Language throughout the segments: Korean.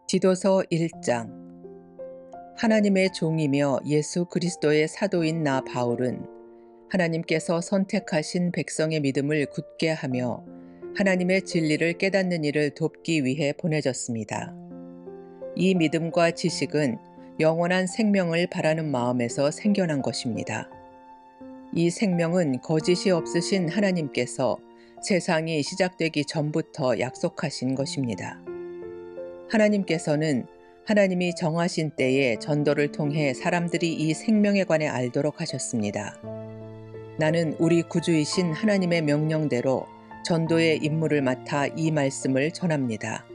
디도서 1장. 하나님의 종이며 예수 그리스도의 사도인 나 바울은 하나님께서 선택하신 백성의 믿음을 굳게 하며 하나님의 진리를 깨닫는 일을 돕기 위해 보내졌습니다. 이 믿음과 지식은 영원한 생명을 바라는 마음에서 생겨난 것입니다. 이 생명은 거짓이 없으신 하나님께서 세상이 시작되기 전부터 약속하신 것입니다. 하나님께서는 하나님이 정하신 때에 전도를 통해 사람들이 이 생명에 관해 알도록 하셨습니다. 나는 우리 구주이신 하나님의 명령대로 전도의 임무를 맡아 이 말씀을 전합니다.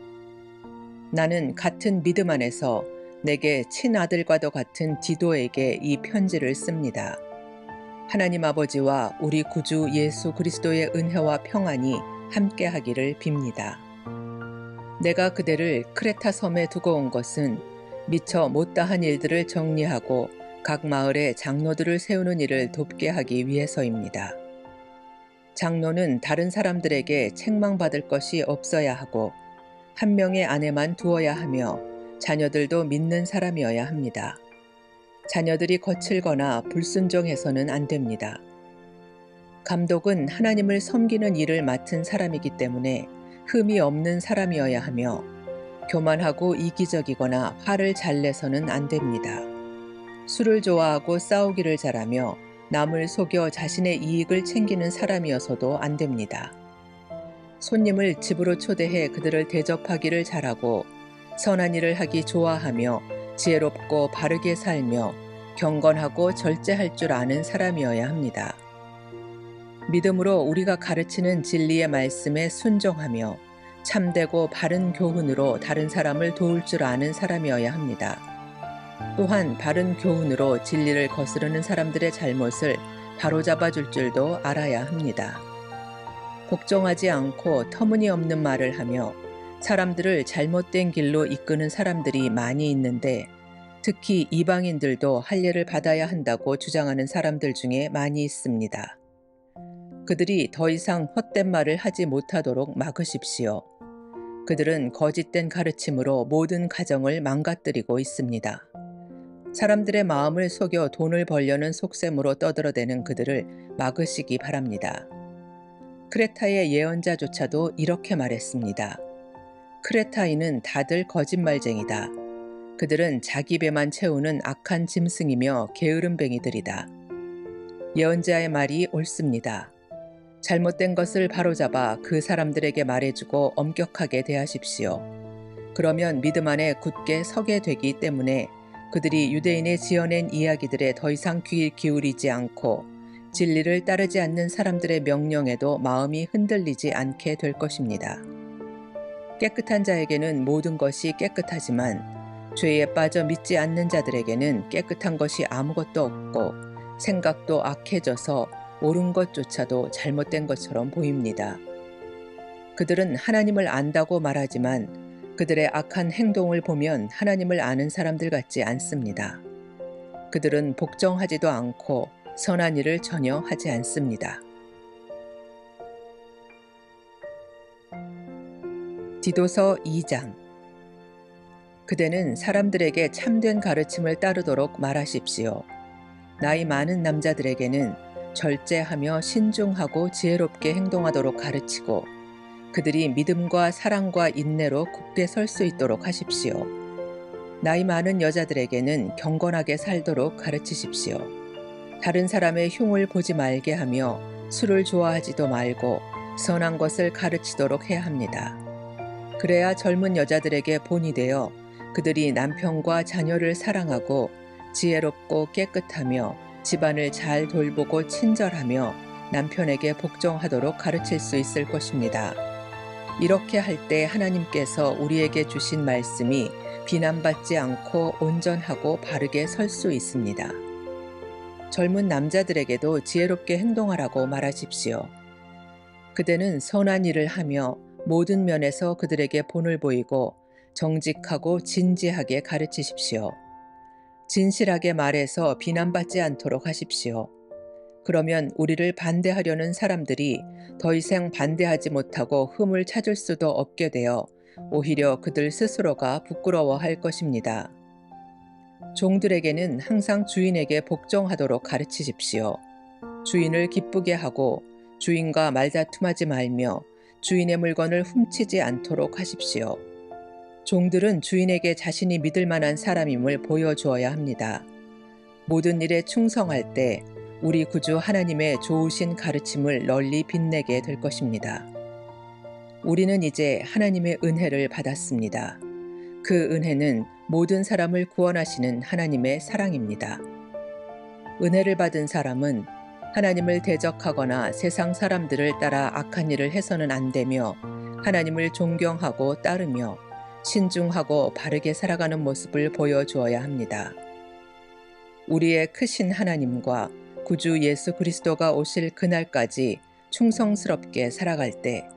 나는 같은 믿음 안에서 내게 친아들과도 같은 디도에게 이 편지를 씁니다. 하나님 아버지와 우리 구주 예수 그리스도의 은혜와 평안이 함께하기를 빕니다. 내가 그대를 크레타 섬에 두고 온 것은 미처 못다한 일들을 정리하고 각 마을에 장로들을 세우는 일을 돕게 하기 위해서입니다. 장로는 다른 사람들에게 책망받을 것이 없어야 하고 한 명의 아내만 두어야 하며 자녀들도 믿는 사람이어야 합니다. 자녀들이 거칠거나 불순종해서는 안 됩니다. 감독은 하나님을 섬기는 일을 맡은 사람이기 때문에 흠이 없는 사람이어야 하며 교만하고 이기적이거나 화를 잘 내서는 안 됩니다. 술을 좋아하고 싸우기를 잘하며 남을 속여 자신의 이익을 챙기는 사람이어서도 안 됩니다. 손님을 집으로 초대해 그들을 대접하기를 잘하고 선한 일을 하기 좋아하며 지혜롭고 바르게 살며 경건하고 절제할 줄 아는 사람이어야 합니다. 믿음으로 우리가 가르치는 진리의 말씀에 순종하며 참되고 바른 교훈으로 다른 사람을 도울 줄 아는 사람이어야 합니다. 또한 바른 교훈으로 진리를 거스르는 사람들의 잘못을 바로잡아 줄 줄도 알아야 합니다. 복종하지 않고 터무니없는 말을 하며 사람들을 잘못된 길로 이끄는 사람들이 많이 있는데 특히 이방인들도 할례를 받아야 한다고 주장하는 사람들 중에 많이 있습니다. 그들이 더 이상 헛된 말을 하지 못하도록 막으십시오. 그들은 거짓된 가르침으로 모든 가정을 망가뜨리고 있습니다. 사람들의 마음을 속여 돈을 벌려는 속셈으로 떠들어대는 그들을 막으시기 바랍니다. 크레타의 예언자조차도 이렇게 말했습니다. 크레타인은 다들 거짓말쟁이다. 그들은 자기 배만 채우는 악한 짐승이며 게으름뱅이들이다. 예언자의 말이 옳습니다. 잘못된 것을 바로잡아 그 사람들에게 말해주고 엄격하게 대하십시오. 그러면 믿음 안에 굳게 서게 되기 때문에 그들이 유대인의 지어낸 이야기들에 더 이상 귀 기울이지 않고 진리를 따르지 않는 사람들의 명령에도 마음이 흔들리지 않게 될 것입니다. 깨끗한 자에게는 모든 것이 깨끗하지만 죄에 빠져 믿지 않는 자들에게는 깨끗한 것이 아무것도 없고 생각도 악해져서 옳은 것조차도 잘못된 것처럼 보입니다. 그들은 하나님을 안다고 말하지만 그들의 악한 행동을 보면 하나님을 아는 사람들 같지 않습니다. 그들은 복종하지도 않고 선한 일을 전혀 하지 않습니다. 디도서 2장. 그대는 사람들에게 참된 가르침을 따르도록 말하십시오. 나이 많은 남자들에게는 절제하며 신중하고 지혜롭게 행동하도록 가르치고 그들이 믿음과 사랑과 인내로 굳게 설 수 있도록 하십시오. 나이 많은 여자들에게는 경건하게 살도록 가르치십시오. 다른 사람의 흉을 보지 말게 하며 술을 좋아하지도 말고 선한 것을 가르치도록 해야 합니다. 그래야 젊은 여자들에게 본이 되어 그들이 남편과 자녀를 사랑하고 지혜롭고 깨끗하며 집안을 잘 돌보고 친절하며 남편에게 복종하도록 가르칠 수 있을 것입니다. 이렇게 할 때 하나님께서 우리에게 주신 말씀이 비난받지 않고 온전하고 바르게 설 수 있습니다. 젊은 남자들에게도 지혜롭게 행동하라고 말하십시오. 그대는 선한 일을 하며 모든 면에서 그들에게 본을 보이고 정직하고 진지하게 가르치십시오. 진실하게 말해서 비난받지 않도록 하십시오. 그러면 우리를 반대하려는 사람들이 더 이상 반대하지 못하고 흠을 찾을 수도 없게 되어 오히려 그들 스스로가 부끄러워할 것입니다. 종들에게는 항상 주인에게 복종하도록 가르치십시오. 주인을 기쁘게 하고 주인과 말다툼하지 말며 주인의 물건을 훔치지 않도록 하십시오. 종들은 주인에게 자신이 믿을 만한 사람임을 보여주어야 합니다. 모든 일에 충성할 때 우리 구주 하나님의 좋으신 가르침을 널리 빛내게 될 것입니다. 우리는 이제 하나님의 은혜를 받았습니다. 그 은혜는 모든 사람을 구원하시는 하나님의 사랑입니다. 은혜를 받은 사람은 하나님을 대적하거나 세상 사람들을 따라 악한 일을 해서는 안 되며 하나님을 존경하고 따르며 신중하고 바르게 살아가는 모습을 보여주어야 합니다. 우리의 크신 하나님과 구주 예수 그리스도가 오실 그날까지 충성스럽게 살아갈 때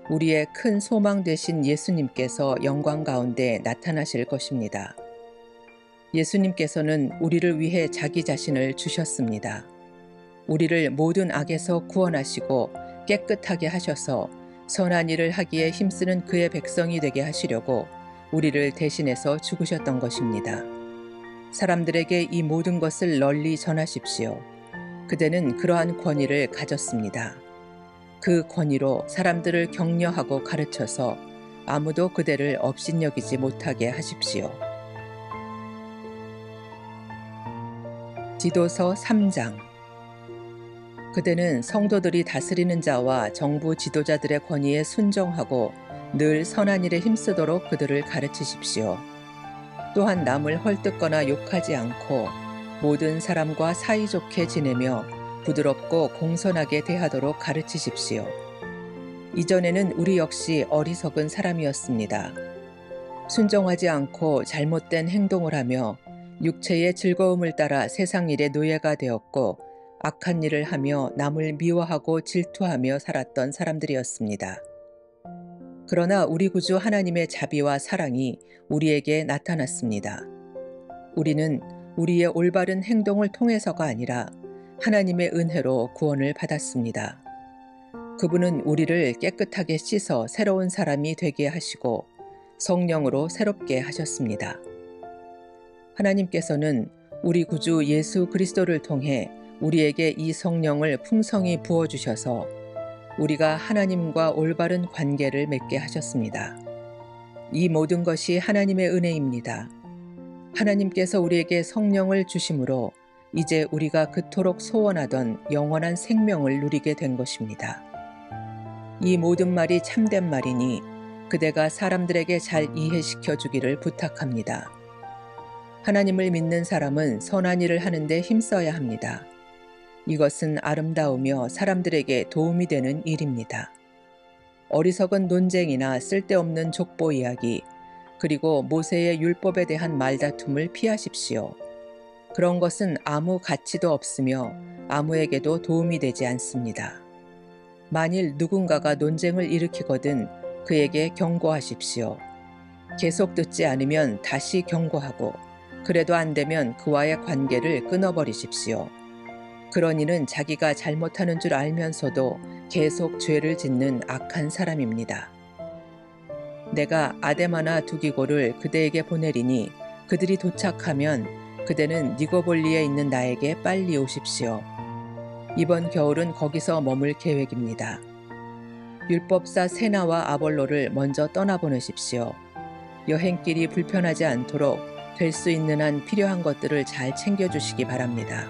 우리의 큰 소망 되신 예수님께서 영광 가운데 나타나실 것입니다. 예수님께서는 우리를 위해 자기 자신을 주셨습니다. 우리를 모든 악에서 구원하시고 깨끗하게 하셔서 선한 일을 하기에 힘쓰는 그의 백성이 되게 하시려고 우리를 대신해서 죽으셨던 것입니다. 사람들에게 이 모든 것을 널리 전하십시오. 그대는 그러한 권위를 가졌습니다. 그 권위로 사람들을 격려하고 가르쳐서 아무도 그대를 업신여기지 못하게 하십시오. 디도서 3장. 그대는 성도들이 다스리는 자와 정부 지도자들의 권위에 순종하고 늘 선한 일에 힘쓰도록 그들을 가르치십시오. 또한 남을 헐뜯거나 욕하지 않고 모든 사람과 사이좋게 지내며 부드럽고 공손하게 대하도록 가르치십시오. 이전에는 우리 역시 어리석은 사람이었습니다. 순종하지 않고 잘못된 행동을 하며 육체의 즐거움을 따라 세상 일의 노예가 되었고 악한 일을 하며 남을 미워하고 질투하며 살았던 사람들이었습니다. 그러나 우리 구주 하나님의 자비와 사랑이 우리에게 나타났습니다. 우리는 우리의 올바른 행동을 통해서가 아니라 하나님의 은혜로 구원을 받았습니다. 그분은 우리를 깨끗하게 씻어 새로운 사람이 되게 하시고 성령으로 새롭게 하셨습니다. 하나님께서는 우리 구주 예수 그리스도를 통해 우리에게 이 성령을 풍성히 부어주셔서 우리가 하나님과 올바른 관계를 맺게 하셨습니다. 이 모든 것이 하나님의 은혜입니다. 하나님께서 우리에게 성령을 주심으로 이제 우리가 그토록 소원하던 영원한 생명을 누리게 된 것입니다. 이 모든 말이 참된 말이니 그대가 사람들에게 잘 이해시켜 주기를 부탁합니다. 하나님을 믿는 사람은 선한 일을 하는데 힘써야 합니다. 이것은 아름다우며 사람들에게 도움이 되는 일입니다. 어리석은 논쟁이나 쓸데없는 족보 이야기, 그리고 모세의 율법에 대한 말다툼을 피하십시오. 그런 것은 아무 가치도 없으며 아무에게도 도움이 되지 않습니다. 만일 누군가가 논쟁을 일으키거든 그에게 경고하십시오. 계속 듣지 않으면 다시 경고하고 그래도 안 되면 그와의 관계를 끊어버리십시오. 그런 이는 자기가 잘못하는 줄 알면서도 계속 죄를 짓는 악한 사람입니다. 내가 아데마나 두기고를 그대에게 보내리니 그들이 도착하면 그대는 니고볼리에 있는 나에게 빨리 오십시오. 이번 겨울은 거기서 머물 계획입니다. 율법사 세나와 아볼로를 먼저 떠나보내십시오. 여행길이 불편하지 않도록 될 수 있는 한 필요한 것들을 잘 챙겨주시기 바랍니다.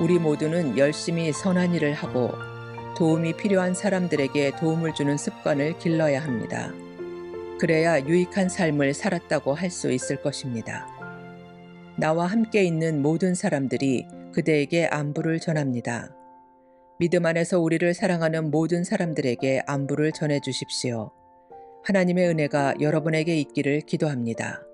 우리 모두는 열심히 선한 일을 하고 도움이 필요한 사람들에게 도움을 주는 습관을 길러야 합니다. 그래야 유익한 삶을 살았다고 할 수 있을 것입니다. 나와 함께 있는 모든 사람들이 그대에게 안부를 전합니다. 믿음 안에서 우리를 사랑하는 모든 사람들에게 안부를 전해 주십시오. 하나님의 은혜가 여러분에게 있기를 기도합니다.